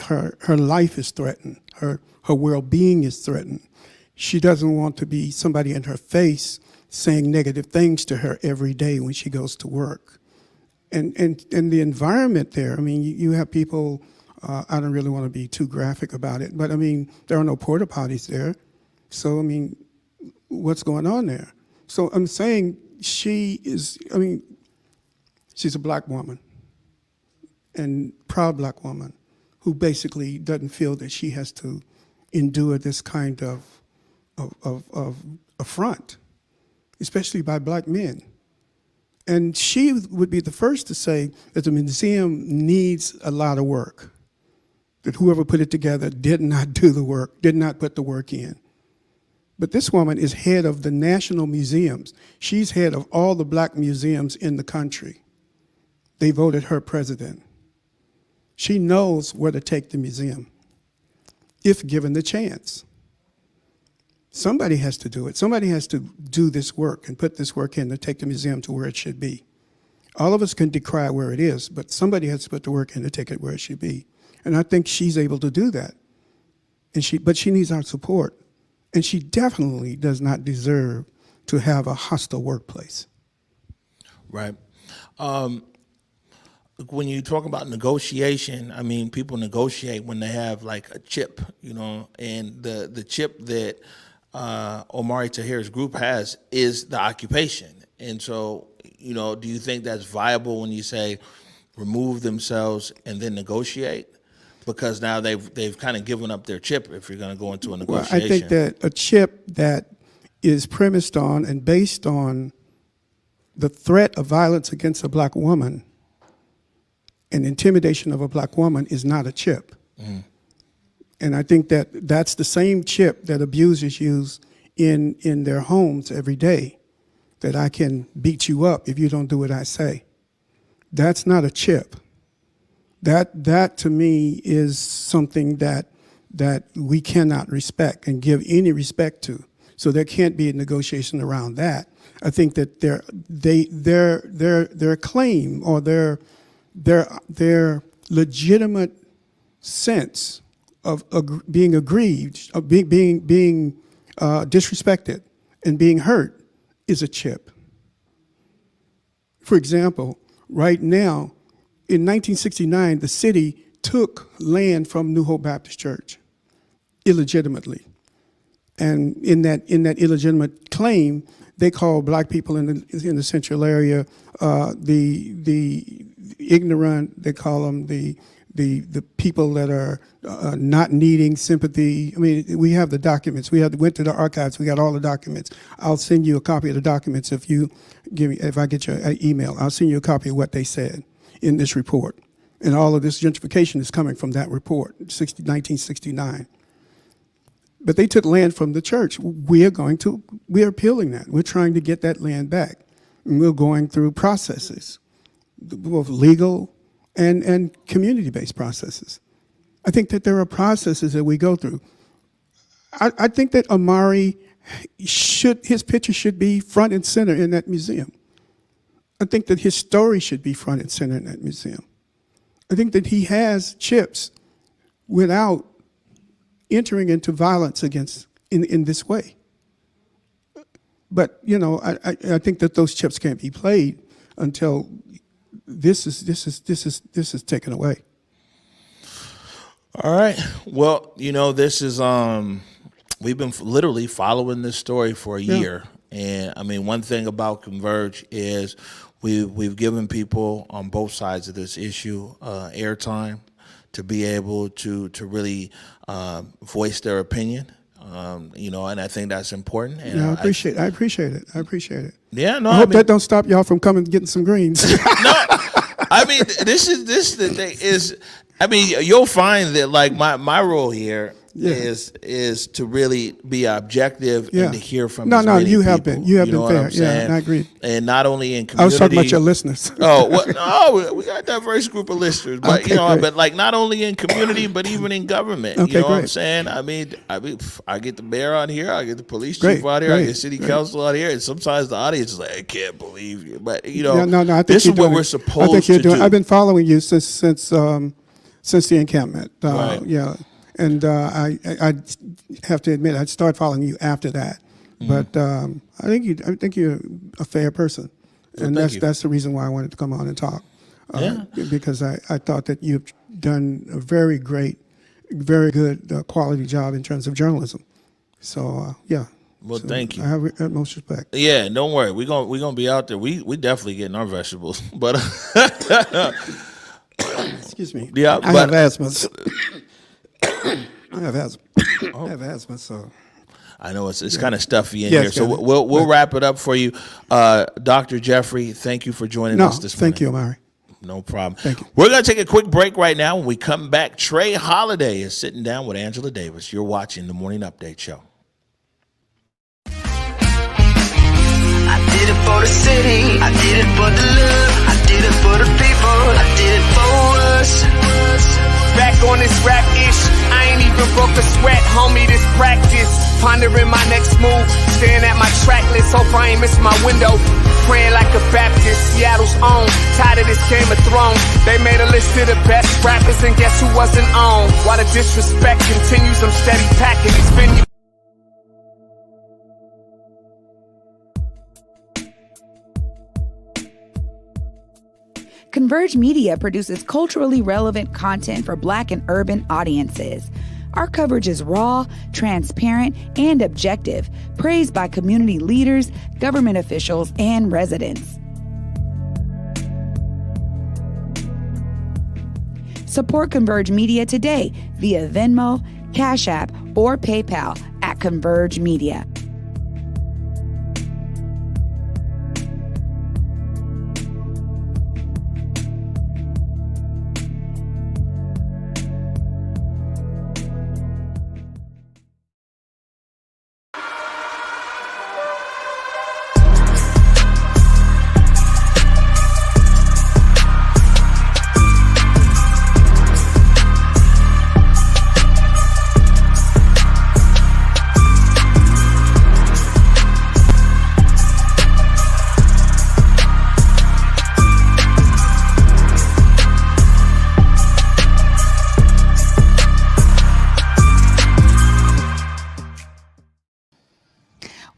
her life is threatened, her well-being is threatened. She doesn't want to be somebody in her face saying negative things to her every day when she goes to work. And the environment there, I mean, you have people, I don't really want to be too graphic about it, but I mean, there are no porta potties there. So, I mean, what's going on there? So I'm saying she's a black woman, and proud black woman who basically doesn't feel that she has to endure this kind of affront, especially by black men. And she would be the first to say that the museum needs a lot of work, that whoever put it together did not do the work, did not put the work in. But this woman is head of the national museums. She's head of all the black museums in the country. They voted her president. She knows where to take the museum, if given the chance. Somebody has to do it. Somebody has to do this work and put this work in to take the museum to where it should be. All of us can decry where it is, but somebody has to put the work in to take it where it should be. And I think she's able to do that. But she needs our support. And she definitely does not deserve to have a hostile workplace. Right. When you talk about negotiation, I mean, people negotiate when they have like a chip, you know, and the chip that Omari Tahir's group has is the occupation. And so, you know, do you think that's viable when you say remove themselves and then negotiate? Because now they've kind of given up their chip if you're going to go into a negotiation. Well, I think that a chip that is premised on and based on the threat of violence against a black woman and intimidation of a black woman is not a chip. Mm. And I think that that's the same chip that abusers use in their homes every day, that I can beat you up if you don't do what I say. That's not a chip. That to me is something that we cannot respect and give any respect to. So there can't be a negotiation around that. I think that their claim or their legitimate sense of being aggrieved, of being disrespected and being hurt is a chip. For example, right now, in 1969, the city took land from New Hope Baptist Church illegitimately. And in that illegitimate claim, they called black people in the central area the ignorant. They call them the people that are not needing sympathy. I mean, we have the documents. Went to the archives. We got all the documents. I'll send you a copy of the documents if I get your email. I'll send you a copy of what they said in this report. And all of this gentrification is coming from that report, 1969. But they took land from the church. We are appealing that. We're trying to get that land back. And we're going through processes, both legal and community-based processes. I think that there are processes that we go through. I think that Amari his picture should be front and center in that museum. I think that his story should be front and center in that museum. I think that he has chips without entering into violence in this way. But I think that those chips can't be played until this is taken away. All right. Well, this is we've been literally following this story for a year, and I mean, one thing about Converge is we've given people on both sides of this issue airtime to be able to really voice their opinion. And I think that's important. And I appreciate it. Yeah, no, I hope that don't stop y'all from coming and getting some greens. No, I mean, this the thing is, I mean, you'll find that like my role here is to really be objective and to hear from as many you people. have been fair. And I agree. And not only in community. I was talking about your listeners. We got a diverse group of listeners, but Okay, great. but like not only in community, but even in government. Okay, you know what I'm great. saying? I mean, I get the mayor on here, I get the police Great, chief out here, I great, get city great. council out here, and sometimes the audience is like, I can't believe you, but I think this is you're what doing we're it. supposed to do. I've been following you since the encampment. Right. Yeah, and I have to admit I started following you after that. But I think you're a fair person, and that's the reason why I wanted to come on and talk. Because I thought that you've done a very great, very good quality job in terms of journalism. So Well, thank you. I have utmost respect. Yeah, don't worry. We're gonna be out there. We definitely getting our vegetables, but Excuse me. Yeah, I but- have asthma. I have asthma, so. I know it's kind of stuffy in Yeah, here. it's So kinda- we'll wrap it up for you, Dr. Jeffrey. Thank you for joining us this morning. Thank you, Amari. No problem. Thank you. We're going to take a quick break right now. When we come back, Trey Holiday is sitting down with Angela Davis. You're watching the Morning Update Show. I did it for the city, I did it for the love, I did it for the people, I did it for us. Back on this rap ish, I ain't even broke a sweat, homie, this practice. Pondering my next move, staring at my track list, hope I ain't miss my window. Praying like a Baptist, Seattle's own. Tired of this Game of Thrones. They made a list of the best rappers, and guess who wasn't on? While the disrespect continues, I'm steady packing these venues. Converge Media produces culturally relevant content for Black and urban audiences. Our coverage is raw, transparent, and objective, praised by community leaders, government officials, and residents. Support Converge Media today via Venmo, Cash App, or PayPal at Converge Media.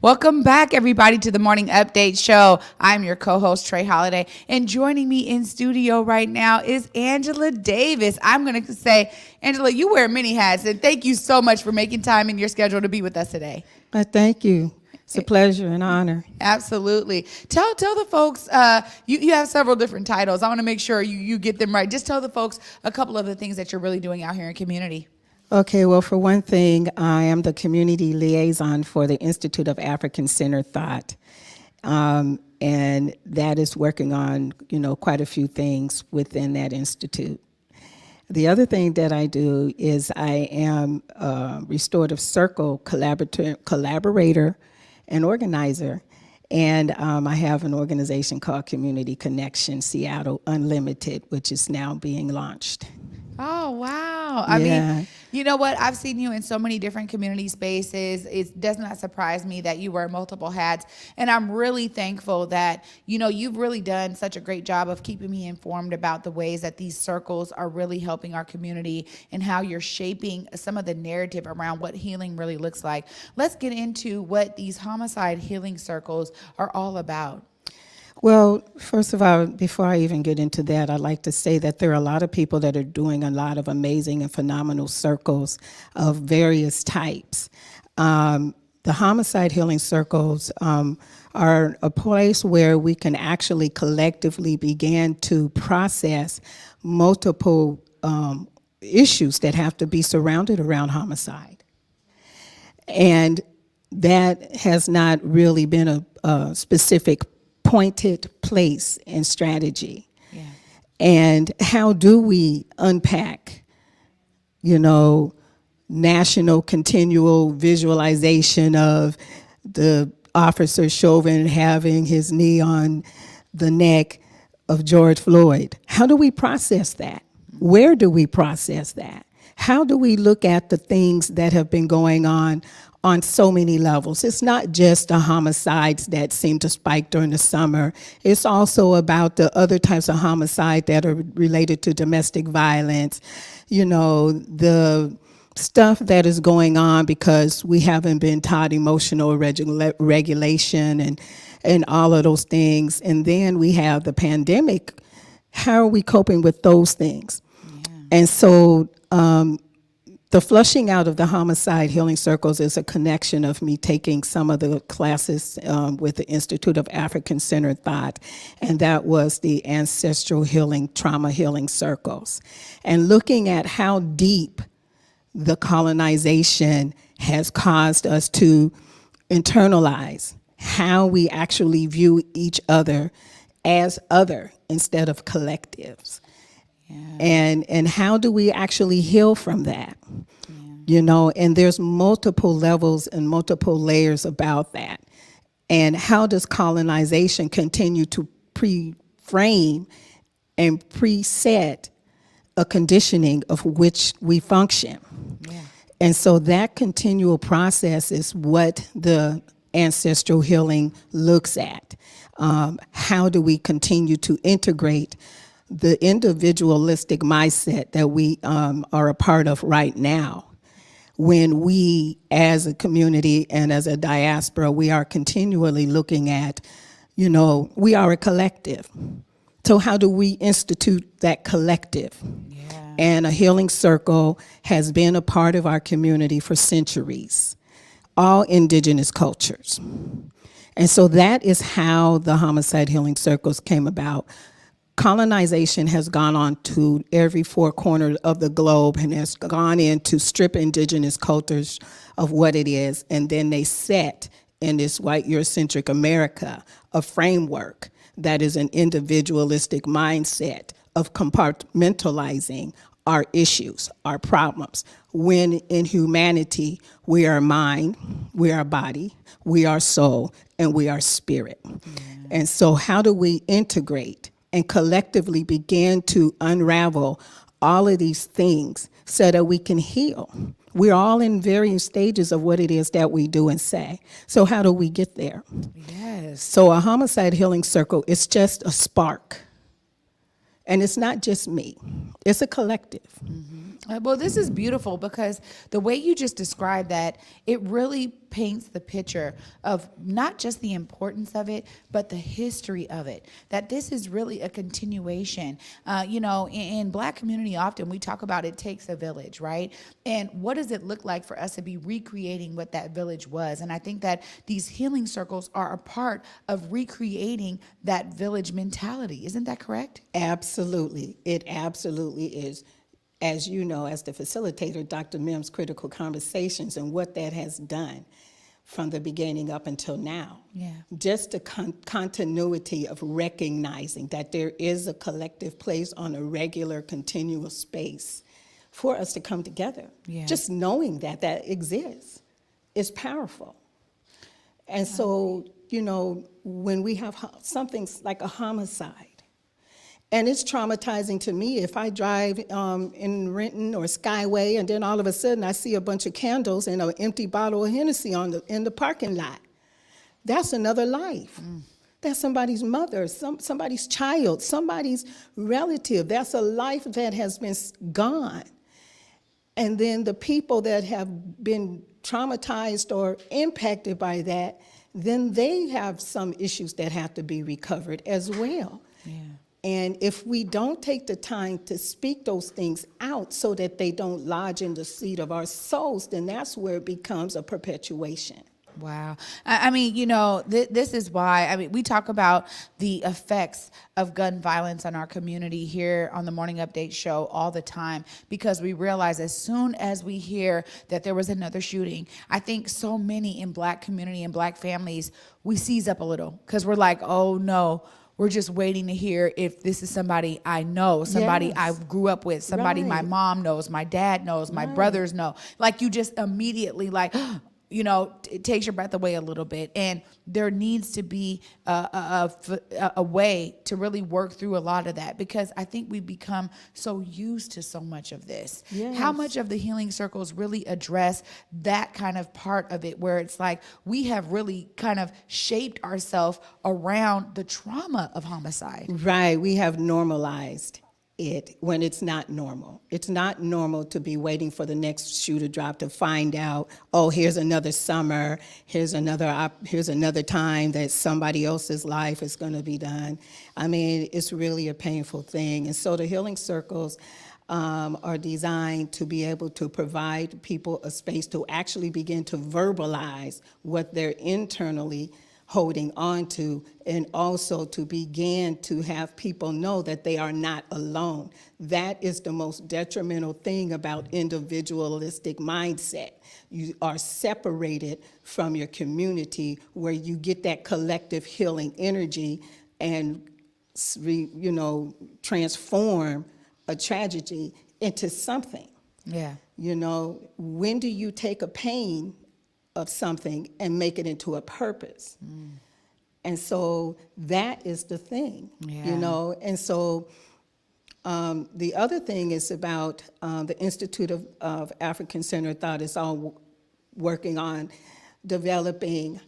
Welcome back, everybody, to the Morning Update Show. I'm your co-host, Trey Holiday, and joining me in studio right now is Angela Davis. I'm going to say, Angela, you wear many hats, and thank you so much for making time in your schedule to be with us today. Thank you. It's a pleasure and honor. Absolutely. Tell the folks, you have several different titles. I want to make sure you get them right. Just tell the folks a couple of the things that you're really doing out here in community. Okay, well, for one thing, I am the community liaison for the Institute of African Centered Thought. And that is working on, quite a few things within that institute. The other thing that I do is I am a Restorative Circle collaborator and organizer. And I have an organization called Community Connection Seattle Unlimited, which is now being launched. Oh, wow. I mean, you know what? I've seen you in so many different community spaces. It does not surprise me that you wear multiple hats. And I'm really thankful that, you've really done such a great job of keeping me informed about the ways that these circles are really helping our community and how you're shaping some of the narrative around what healing really looks like. Let's get into what these homicide healing circles are all about. Well, first of all, before I even get into that, I'd like to say that there are a lot of people that are doing a lot of amazing and phenomenal circles of various types. The homicide healing circles are a place where we can actually collectively begin to process multiple issues that have to be surrounded around homicide. And that has not really been a specific pointed place and strategy. Yeah. And how do we unpack, national continual visualization of the officer Chauvin having his knee on the neck of George Floyd? How do we process that? Where do we process that? How do we look at the things that have been going on so many levels? It's not just the homicides that seem to spike during the summer. It's also about the other types of homicide that are related to domestic violence, the stuff that is going on because we haven't been taught emotional regulation and all of those things. And then we have the pandemic. How are we coping with those things? Yeah. And so the flushing out of the homicide healing circles is a connection of me taking some of the classes with the Institute of African Centered Thought, and that was the ancestral healing, trauma healing circles, and looking at how deep the colonization has caused us to internalize how we actually view each other as other instead of collectives. Yeah. And how do we actually heal from that? Yeah. And there's multiple levels and multiple layers about that. And how does colonization continue to pre-frame and preset a conditioning of which we function? Yeah. And so that continual process is what the ancestral healing looks at. How do we continue to integrate the individualistic mindset that we are a part of right now, when we as a community and as a diaspora, we are continually looking at, we are a collective. So how do we institute that collective? Yeah. And a healing circle has been a part of our community for centuries, all indigenous cultures. And so that is how the homicide healing circles came about. Colonization has gone on to every four corners of the globe and has gone in to strip indigenous cultures of what it is. And then they set in this white Eurocentric America a framework that is an individualistic mindset of compartmentalizing our issues, our problems, when in humanity we are mind, we are body, we are soul, and we are spirit. And so how do we integrate and collectively begin to unravel all of these things so that we can heal? We're all in varying stages of what it is that we do and say. So how do we get there? Yes. So a homicide healing circle is just a spark. And it's not just me. It's a collective. Mm-hmm. Well, this is beautiful because the way you just described that, it really paints the picture of not just the importance of it, but the history of it. That this is really a continuation. In Black community, often we talk about it takes a village, right? And what does it look like for us to be recreating what that village was? And I think that these healing circles are a part of recreating that village mentality. Isn't that correct? Absolutely. It absolutely is. As you know, as the facilitator, Dr. Mims' critical conversations and what that has done from the beginning up until now. Yeah. Just the continuity of recognizing that there is a collective place on a regular, continuous space for us to come together. Yeah. Just knowing that that exists is powerful. And so, when we have something like a homicide, and it's traumatizing to me if I drive in Renton or Skyway, and then all of a sudden I see a bunch of candles and an empty bottle of Hennessy in the parking lot. That's another life. That's somebody's mother, somebody's child, somebody's relative. That's a life that has been gone. And then the people that have been traumatized or impacted by that, then they have some issues that have to be recovered as well. Yeah. And if we don't take the time to speak those things out so that they don't lodge in the seat of our souls, then that's where it becomes a perpetuation. Wow. This is why, we talk about the effects of gun violence on our community here on the Morning Update show all the time, because we realize as soon as we hear that there was another shooting, I think so many in Black community and Black families, we seize up a little because we're like, oh no, we're just waiting to hear if this is somebody I know, somebody Yes. I grew up with, somebody my Right. mom knows, my dad knows, my brothers know. Like, you just immediately it takes your breath away a little bit. And there needs to be a way to really work through a lot of that, because I think we've become so used to so much of this. Yes. How much of the healing circles really address that kind of part of it, where it's like we have really kind of shaped ourselves around the trauma of homicide? Right, we have normalized it when it's not normal. It's not normal to be waiting for the next shoe to drop to find out, oh, here's another summer, here's another time that somebody else's life is going to be done. It's really a painful thing. And so the healing circles are designed to be able to provide people a space to actually begin to verbalize what they're internally holding on to, and also to begin to have people know that they are not alone. That is the most detrimental thing about individualistic mindset. You are separated from your community, where you get that collective healing energy and transform a tragedy into something. Yeah. When do you take a pain of something and make it into a purpose? And so that is the thing. And so the other thing is about the Institute of African Centered Thought is all working on developing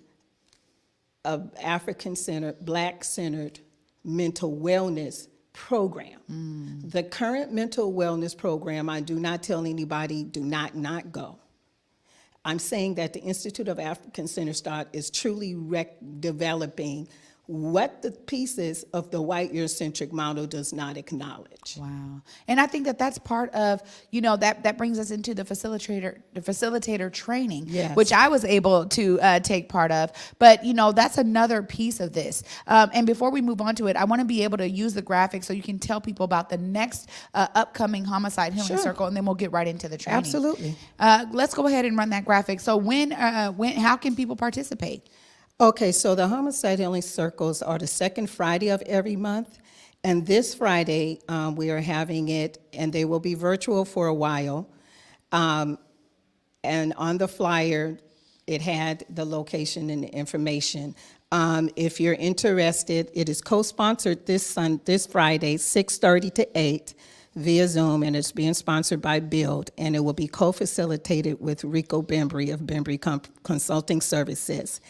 a African-centered, Black-centered mental wellness program. The current mental wellness program, I do not tell anybody, do not go. I'm saying that the Institute of African Centered Thought is truly developing what the pieces of the white Eurocentric model does not acknowledge. Wow. And I think that that's part of, that brings us into the facilitator training, Yes. which I was able to take part of. But, that's another piece of this. And before we move on to it, I want to be able to use the graphic so you can tell people about the next upcoming Homicide Healing Sure. Circle, and then we'll get right into the training. Absolutely. Let's go ahead and run that graphic. So how can people participate? Okay, so the Homicide Healing Circles are the second Friday of every month. And this Friday, we are having it, and they will be virtual for a while. And on the flyer, it had the location and the information. If you're interested, it is co-sponsored this Friday, 6:30 to 8, via Zoom, and it's being sponsored by Build, and it will be co-facilitated with Rico Bembry of Bembry Consulting Services.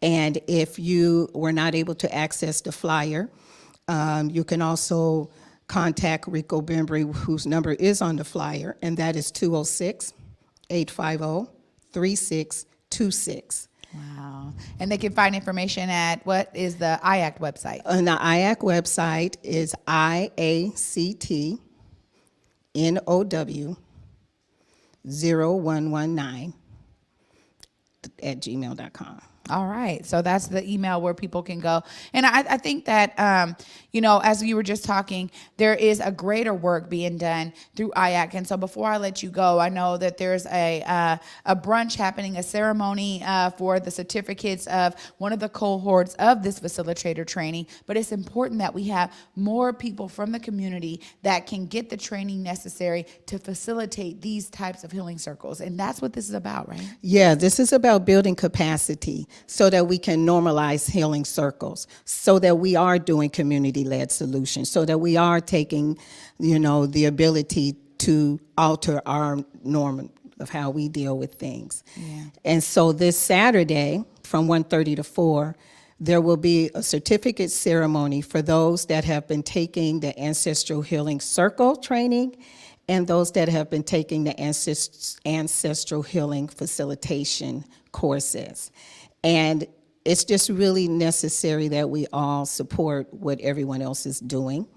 And if you were not able to access the flyer, you can also contact Rico Bembry, whose number is on the flyer, and that is 206-850-3626. Wow. And they can find information at what is the IACT website? And the IAC website is IACTNOW0119 at gmail.com. All right. So that's the email where people can go. And I think that, as you were just talking, there is a greater work being done through IAC. And so before I let you go, I know that there's a brunch happening, a ceremony for the certificates of one of the cohorts of this facilitator training. But it's important that we have more people from the community that can get the training necessary to facilitate these types of healing circles. And that's what this is about, right? Yeah, this is about building capacity so that we can normalize healing circles, so that we are doing community-led solutions, so that we are taking, the ability to alter our norm of how we deal with things. Yeah. And so this Saturday from 1:30 to 4, there will be a certificate ceremony for those that have been taking the Ancestral Healing Circle training and those that have been taking the Ancestral Healing Facilitation courses. And it's just really necessary that we all support what everyone else is doing.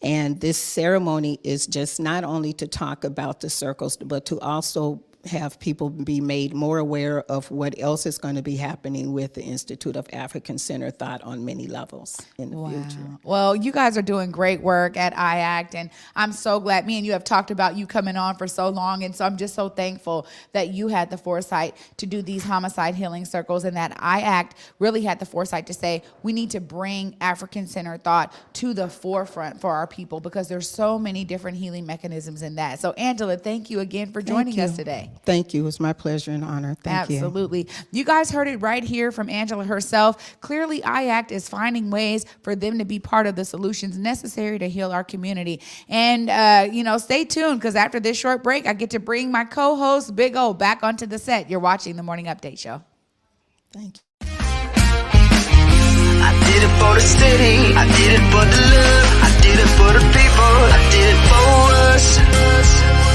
And this ceremony is just not only to talk about the circles, but to also have people be made more aware of what else is going to be happening with the Institute of African Centered Thought on many levels in the future. Well, you guys are doing great work at IACT, and I'm so glad. Me and you have talked about you coming on for so long, and so I'm just so thankful that you had the foresight to do these homicide healing circles, and that IACT really had the foresight to say we need to bring African Centered Thought to the forefront for our people, because there's so many different healing mechanisms in that. So Angela, thank you again for joining us today. Thank you. It was my pleasure and honor. Thank you. Absolutely. You guys heard it right here from Angela herself. Clearly, IACT is finding ways for them to be part of the solutions necessary to heal our community. And, stay tuned, because after this short break, I get to bring my co-host, Big O, back onto the set. You're watching the Morning Update Show. Thank you. I did it for the city, I did it for the love, I did it for the people, I did it for us.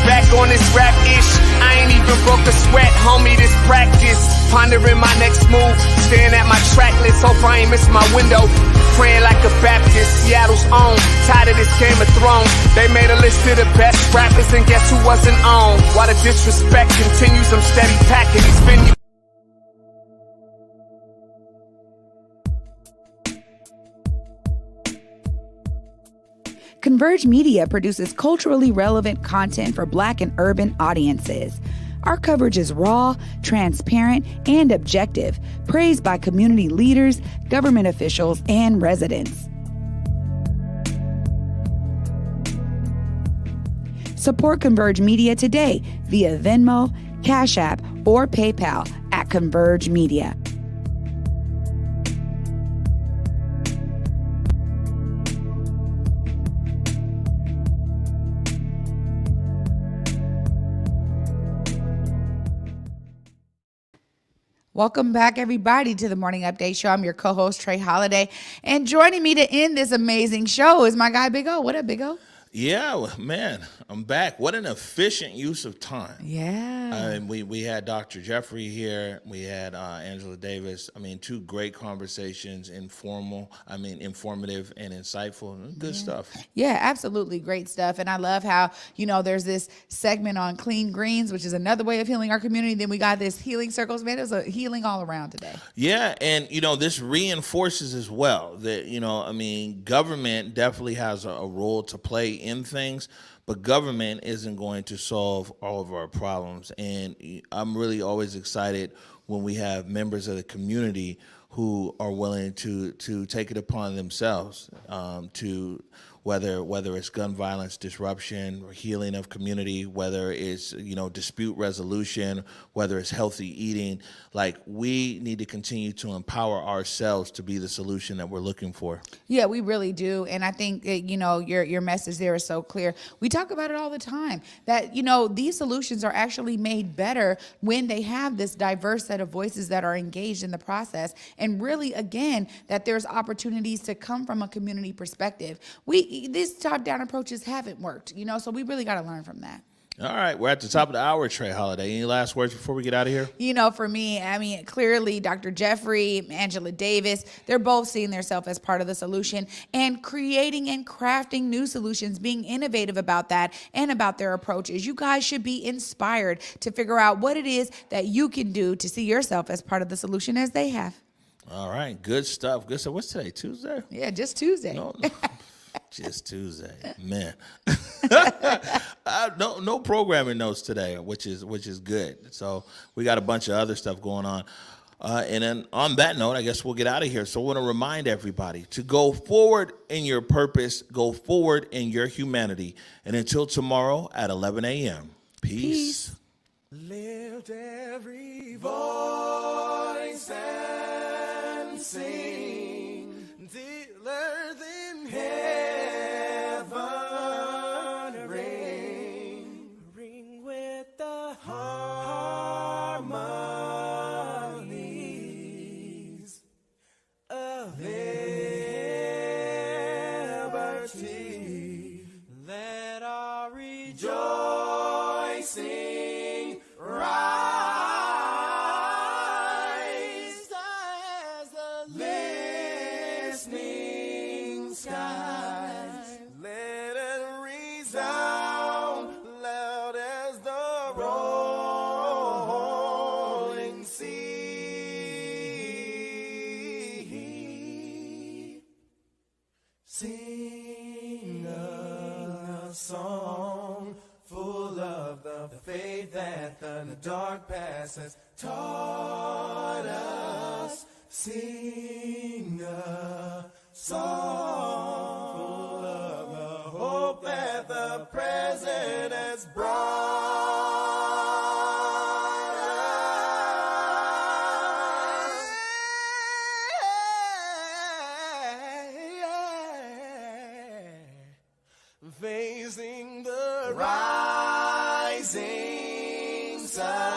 Back on this rap-ish, I ain't even broke a sweat, homie, this practice. Pondering my next move, staring at my track list, hope I ain't miss my window. Praying like a Baptist, Seattle's own, tired of this Game of Thrones. They made a list of the best rappers, and guess who wasn't on? While the disrespect continues, I'm steady packing these venues. Converge Media produces culturally relevant content for Black and urban audiences. Our coverage is raw, transparent, and objective, praised by community leaders, government officials, and residents. Support Converge Media today via Venmo, Cash App, or PayPal at Converge Media. Welcome back, everybody, to the Morning Update Show. I'm your co-host, Trey Holiday. And joining me to end this amazing show is my guy, Big O. What up, Big O? Yeah, man, I'm back. What an efficient use of time. Yeah. We had Dr. Jeffrey here. We had Angela Davis. Two great conversations, informative and insightful. Good stuff. Yeah, absolutely. Great stuff. And I love how, there's this segment on clean greens, which is another way of healing our community. Then we got this healing circles. Man, it was a healing all around today. Yeah, and, this reinforces as well that, government definitely has a role to play in things, but government isn't going to solve all of our problems. And I'm really always excited when we have members of the community who are willing to take it upon themselves to whether it's gun violence disruption or healing of community, whether it's dispute resolution, whether it's healthy eating. Like, we need to continue to empower ourselves to be the solution that we're looking for. Yeah, we really do. And I think your message there is so clear. We talk about it all the time, that these solutions are actually made better when they have this diverse set of voices that are engaged in the process. And really, again, that there's opportunities to come from a community perspective. We these top-down approaches haven't worked, so we really got to learn from that. All right, we're at the top of the hour, Trey Holiday. Any last words before we get out of here? For me, clearly Dr. Jeffrey, Angela Davis, they're both seeing themselves as part of the solution and creating and crafting new solutions, being innovative about that and about their approaches. You guys should be inspired to figure out what it is that you can do to see yourself as part of the solution as they have. All right, good stuff. Good stuff. What's today, Tuesday? Yeah, just Tuesday. No. Just Tuesday, man. No programming notes today, which is good. So we got a bunch of other stuff going on. And then on that note, I guess we'll get out of here. So I want to remind everybody to go forward in your purpose, go forward in your humanity. And until tomorrow at 11 a.m., peace. Lift every voice and sing till earth in heaven ring with the harmonies of liberty. Let our rejoicing rise as the listening skies. Let it resound loud as the rolling sea. Sing a song full of the faith that the dark past has taught us. Sing a song full of the hope that the present has brought us. Facing the rising sun.